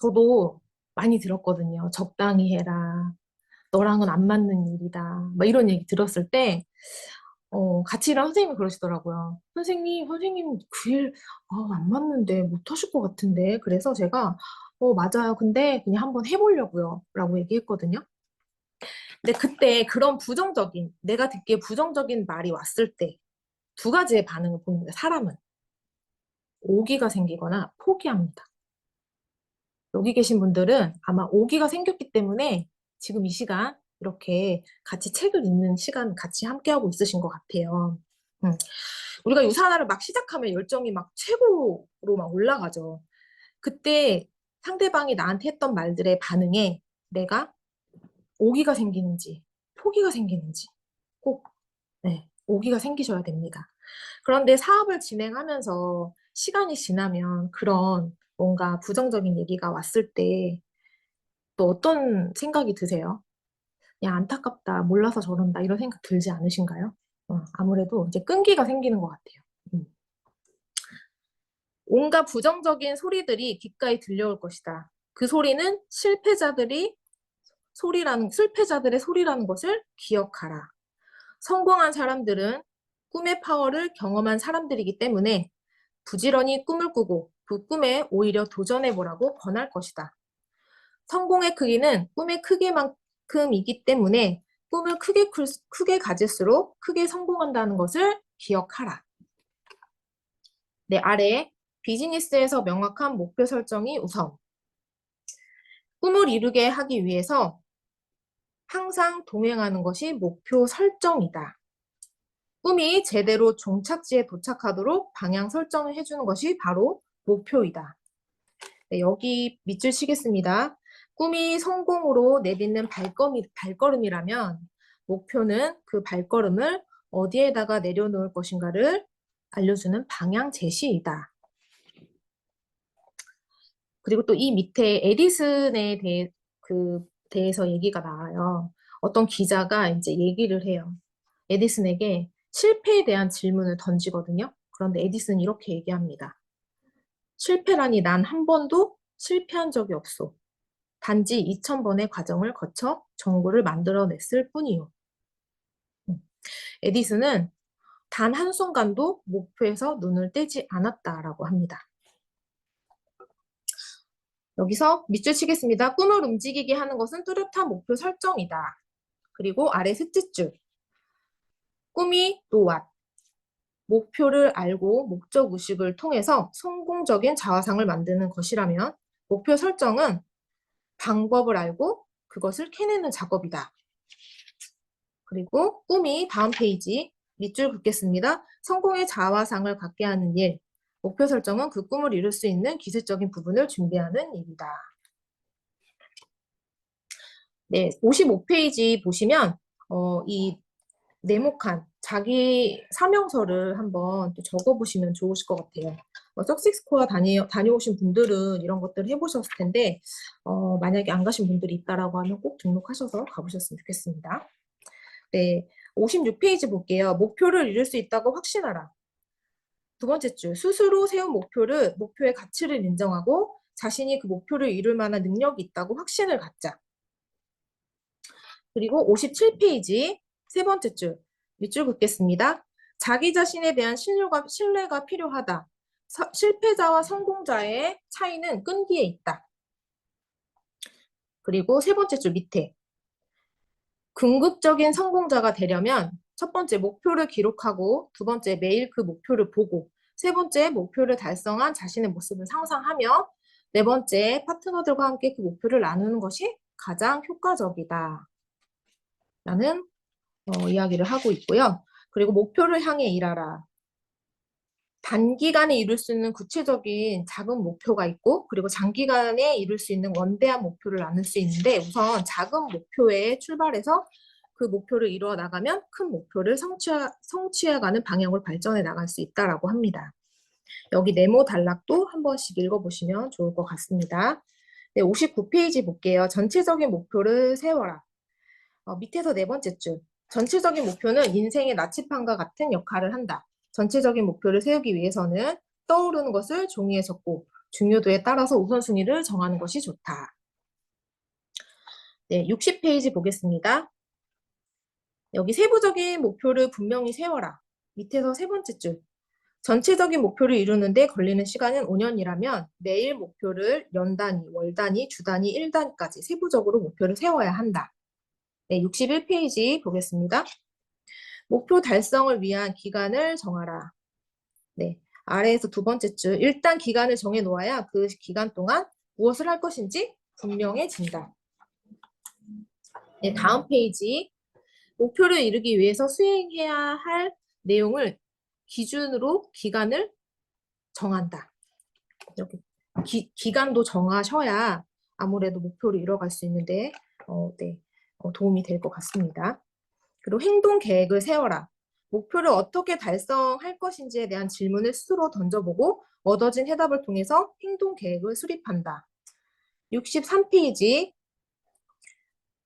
저도 많이 들었거든요. 적당히 해라. 너랑은 안 맞는 일이다. 막 이런 얘기 들었을 때 같이 일하는 선생님이 그러시더라고요. 선생님 그 일 안 맞는데 못 하실 것 같은데. 그래서 제가 맞아요. 근데 그냥 한번 해보려고요. 라고 얘기했거든요. 근데 그때 그런 부정적인 내가 듣기에 부정적인 말이 왔을 때 두 가지의 반응을 보입니다. 사람은 오기가 생기거나 포기합니다. 여기 계신 분들은 아마 오기가 생겼기 때문에 지금 이 시간 이렇게 같이 책을 읽는 시간 같이 함께하고 있으신 것 같아요. 우리가 유산화를 막 시작하면 열정이 막 최고로 막 올라가죠. 그때 상대방이 나한테 했던 말들의 반응에 내가 오기가 생기는지 포기가 생기는지 꼭 오기가 생기셔야 됩니다. 그런데 사업을 진행하면서 시간이 지나면 그런 뭔가 부정적인 얘기가 왔을 때 또 어떤 생각이 드세요? 야, 안타깝다, 몰라서 저런다, 이런 생각 들지 않으신가요? 아무래도 이제 끈기가 생기는 것 같아요. 온갖 부정적인 소리들이 귓가에 들려올 것이다. 그 소리는 실패자들의 소리라는 것을 기억하라. 성공한 사람들은 꿈의 파워를 경험한 사람들이기 때문에 부지런히 꿈을 꾸고 그 꿈에 오히려 도전해보라고 권할 것이다. 성공의 크기는 꿈의 크기만큼이기 때문에 꿈을 크게 가질수록 크게 성공한다는 것을 기억하라. 네, 아래 비즈니스에서 명확한 목표 설정이 우선. 꿈을 이루게 하기 위해서 항상 동행하는 것이 목표 설정이다. 꿈이 제대로 종착지에 도착하도록 방향 설정을 해주는 것이 바로 목표이다. 네, 여기 밑줄 치겠습니다. 꿈이 성공으로 내딛는 발걸음이라면 목표는 그 발걸음을 어디에다가 내려놓을 것인가를 알려주는 방향 제시이다. 그리고 또 이 밑에 에디슨에 대해서 얘기가 나와요. 어떤 기자가 이제 얘기를 해요. 에디슨에게 실패에 대한 질문을 던지거든요. 그런데 에디슨은 이렇게 얘기합니다. 실패라니 난 한 번도 실패한 적이 없어. 단지 2000번의 과정을 거쳐 정보를 만들어냈을 뿐이요. 에디슨은 단 한순간도 목표에서 눈을 떼지 않았다라고 합니다. 여기서 밑줄 치겠습니다. 꿈을 움직이게 하는 것은 뚜렷한 목표 설정이다. 그리고 아래 셋째 줄. 꿈이 또한 목표를 알고 목적 의식을 통해서 성공적인 자화상을 만드는 것이라면 목표 설정은 방법을 알고 그것을 캐내는 작업이다. 그리고 꿈이 다음 페이지 밑줄 긋겠습니다. 성공의 자화상을 갖게 하는 일. 목표 설정은 그 꿈을 이룰 수 있는 기술적인 부분을 준비하는 일이다. 네, 55페이지 보시면 이 네모칸 자기 사명서를 한번 또 적어보시면 좋으실 것 같아요. 석식스코어 다녀오신 분들은 이런 것들을 해보셨을 텐데 만약에 안 가신 분들이 있다라고 하면 꼭 등록하셔서 가보셨으면 좋겠습니다. 네, 56페이지 볼게요. 목표를 이룰 수 있다고 확신하라. 두 번째 줄, 스스로 세운 목표의 가치를 인정하고 자신이 그 목표를 이룰 만한 능력이 있다고 확신을 갖자. 그리고 57페이지 세 번째 줄, 밑줄 긋겠습니다. 자기 자신에 대한 신뢰가 필요하다. 실패자와 성공자의 차이는 끈기에 있다. 그리고 세 번째 줄 밑에 궁극적인 성공자가 되려면 첫 번째 목표를 기록하고 두 번째 매일 그 목표를 보고 세 번째 목표를 달성한 자신의 모습을 상상하며 네 번째 파트너들과 함께 그 목표를 나누는 것이 가장 효과적이다. 라는 이야기를 하고 있고요. 그리고 목표를 향해 일하라. 단기간에 이룰 수 있는 구체적인 작은 목표가 있고 그리고 장기간에 이룰 수 있는 원대한 목표를 나눌 수 있는데 우선 작은 목표에 출발해서 그 목표를 이루어 나가면 큰 목표를 성취해가는 방향으로 발전해 나갈 수 있다라고 합니다. 여기 네모 단락도 한 번씩 읽어보시면 좋을 것 같습니다. 네, 59페이지 볼게요. 전체적인 목표를 세워라. 밑에서 네 번째 줄. 전체적인 목표는 인생의 나침반과 같은 역할을 한다. 전체적인 목표를 세우기 위해서는 떠오르는 것을 종이에 적고 중요도에 따라서 우선순위를 정하는 것이 좋다. 네, 60페이지 보겠습니다. 여기 세부적인 목표를 분명히 세워라. 밑에서 세 번째 줄. 전체적인 목표를 이루는데 걸리는 시간은 5년이라면 매일 목표를 연 단위, 월 단위, 주 단위, 일 단위까지 세부적으로 목표를 세워야 한다. 네, 61페이지 보겠습니다. 목표 달성을 위한 기간을 정하라. 네, 아래에서 두 번째 줄. 일단 기간을 정해 놓아야 그 기간 동안 무엇을 할 것인지 분명해진다. 네, 다음 페이지. 목표를 이루기 위해서 수행해야 할 내용을 기준으로 기간을 정한다. 이렇게 기간도 정하셔야 아무래도 목표를 이뤄갈 수 있는데 도움이 될 것 같습니다. 그리고 행동 계획을 세워라. 목표를 어떻게 달성할 것인지에 대한 질문을 스스로 던져보고 얻어진 해답을 통해서 행동 계획을 수립한다. 63페이지.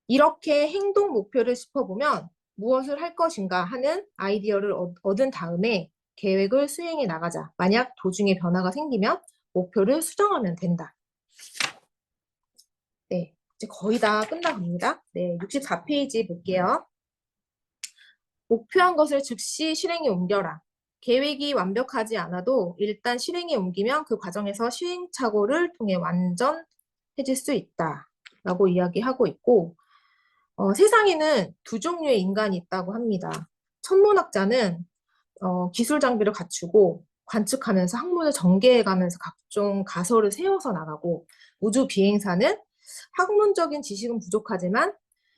이렇게 행동 목표를 짚어보면 무엇을 할 것인가 하는 아이디어를 얻은 다음에 계획을 수행해 나가자. 만약 도중에 변화가 생기면 목표를 수정하면 된다. 네, 이제 거의 다 끝나갑니다. 네, 64페이지 볼게요. 목표한 것을 즉시 실행에 옮겨라. 계획이 완벽하지 않아도 일단 실행에 옮기면 그 과정에서 시행착오를 통해 완전해질 수 있다. 라고 이야기하고 있고 세상에는 두 종류의 인간이 있다고 합니다. 천문학자는 기술 장비를 갖추고 관측하면서 항문을 전개해가면서 각종 가설을 세워서 나가고 우주 비행사는 학문적인 지식은 부족하지만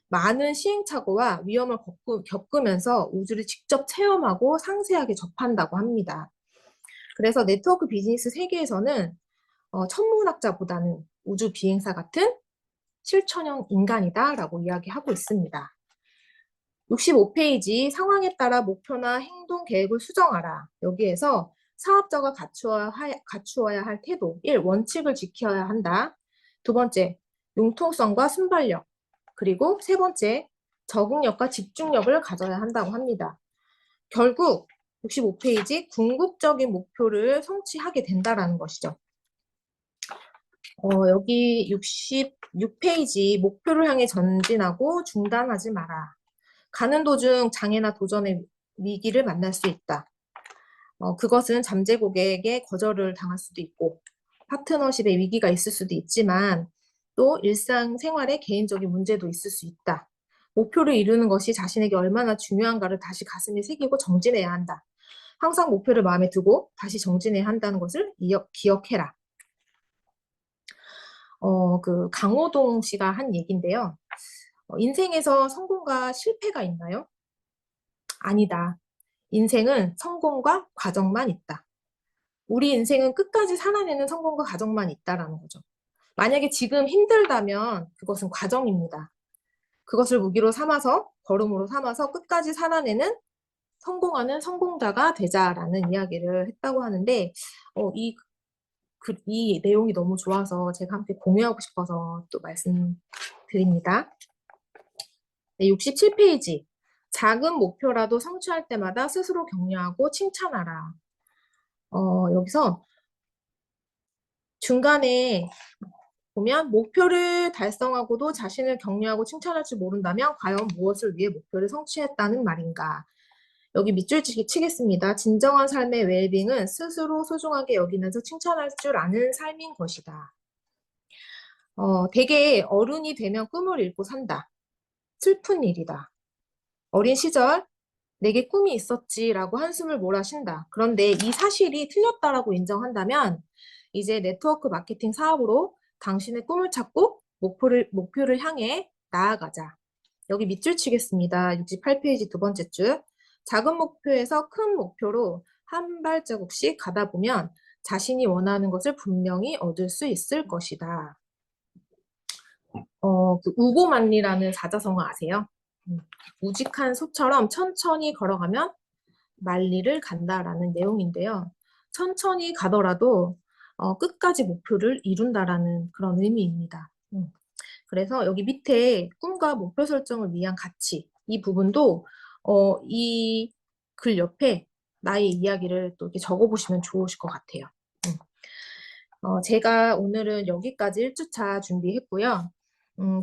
많은 시행착오와 위험을 겪으면서 우주를 직접 체험하고 상세하게 접한다고 합니다. 그래서 네트워크 비즈니스 세계에서는 천문학자보다는 우주 비행사 같은 실천형 인간이다라고 이야기하고 있습니다. 65페이지 상황에 따라 목표나 행동 계획을 수정하라. 여기에서 사업자가 갖추어야 할 태도 1. 원칙을 지켜야 한다. 두 번째, 융통성과 순발력. 그리고 세 번째, 적응력과 집중력을 가져야 한다고 합니다. 결국 65페이지 궁극적인 목표를 성취하게 된다라는 것이죠. 여기 66페이지 목표를 향해 전진하고 중단하지 마라. 가는 도중 장애나 도전의 위기를 만날 수 있다. 그것은 잠재 고객의 거절을 당할 수도 있고 파트너십의 위기가 있을 수도 있지만 또 일상생활에 개인적인 문제도 있을 수 있다. 목표를 이루는 것이 자신에게 얼마나 중요한가를 다시 가슴에 새기고 정진해야 한다. 항상 목표를 마음에 두고 다시 정진해야 한다는 것을 기억해라. 그 강호동 씨가 한 얘기인데요. 인생에서 성공과 실패가 있나요? 아니다. 인생은 성공과 과정만 있다. 우리 인생은 끝까지 살아내는 성공과 과정만 있다라는 거죠. 만약에 지금 힘들다면 그것은 과정입니다. 그것을 무기로 삼아서, 걸음으로 삼아서 끝까지 살아내는 성공하는 성공자가 되자라는 이야기를 했다고 하는데, 이 내용이 너무 좋아서 제가 함께 공유하고 싶어서 또 말씀드립니다. 네, 67페이지. 작은 목표라도 성취할 때마다 스스로 격려하고 칭찬하라. 여기서 중간에 보면 목표를 달성하고도 자신을 격려하고 칭찬할 줄 모른다면 과연 무엇을 위해 목표를 성취했다는 말인가? 여기 밑줄 치겠습니다. 진정한 삶의 웰빙은 스스로 소중하게 여기면서 칭찬할 줄 아는 삶인 것이다. 대개 어른이 되면 꿈을 잃고 산다. 슬픈 일이다. 어린 시절 내게 꿈이 있었지라고 한숨을 몰아쉰다. 그런데 이 사실이 틀렸다라고 인정한다면 이제 네트워크 마케팅 사업으로 당신의 꿈을 찾고 목표를 향해 나아가자. 여기 밑줄 치겠습니다. 68페이지 두 번째 줄. 작은 목표에서 큰 목표로 한 발자국씩 가다 보면 자신이 원하는 것을 분명히 얻을 수 있을 것이다. 그 우고만리라는 사자성어 아세요? 우직한 소처럼 천천히 걸어가면 만리를 간다라는 내용인데요. 천천히 가더라도 끝까지 목표를 이룬다라는 그런 의미입니다. 그래서 여기 밑에 꿈과 목표 설정을 위한 가치, 이 부분도 이 글 옆에 나의 이야기를 또 이렇게 적어보시면 좋으실 것 같아요. 제가 오늘은 여기까지 1주차 준비했고요.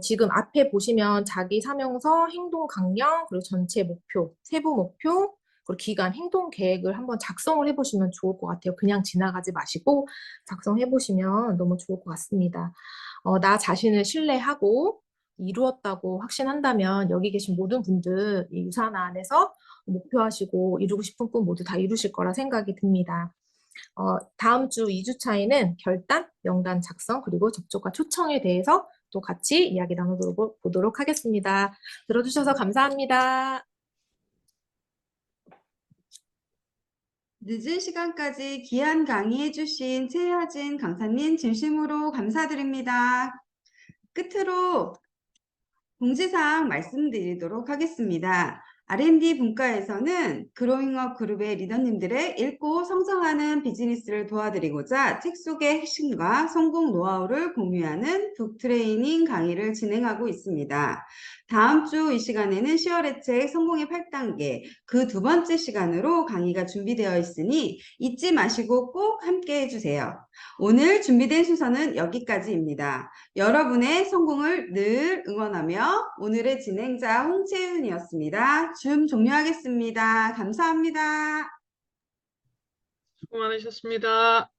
지금 앞에 보시면 자기 사명서, 행동 강령, 그리고 전체 목표, 세부 목표, 그리고 기간, 행동 계획을 한번 작성을 해보시면 좋을 것 같아요. 그냥 지나가지 마시고 작성해보시면 너무 좋을 것 같습니다. 나 자신을 신뢰하고 이루었다고 확신한다면 여기 계신 모든 분들 이 유산 안에서 목표하시고 이루고 싶은 꿈 모두 다 이루실 거라 생각이 듭니다. 다음 주 2주차에는 결단, 명단 작성, 그리고 접촉과 초청에 대해서 또 같이 이야기 나눠보도록 하겠습니다. 들어주셔서 감사합니다. 늦은 시간까지 귀한 강의해주신 최하진 강사님 진심으로 감사드립니다. 끝으로 공지사항 말씀드리도록 하겠습니다. R&D 분과에서는 그로잉업 그룹의 리더님들의 읽고 성장하는 비즈니스를 도와드리고자 책 속의 핵심과 성공 노하우를 공유하는 북트레이닝 강의를 진행하고 있습니다. 다음 주 이 시간에는 10월의 책 성공의 8단계 그 두 번째 시간으로 강의가 준비되어 있으니 잊지 마시고 꼭 함께 해주세요. 오늘 준비된 순서는 여기까지입니다. 여러분의 성공을 늘 응원하며 오늘의 진행자 홍채윤이었습니다. 줌 종료하겠습니다. 감사합니다. 수고 많으셨습니다.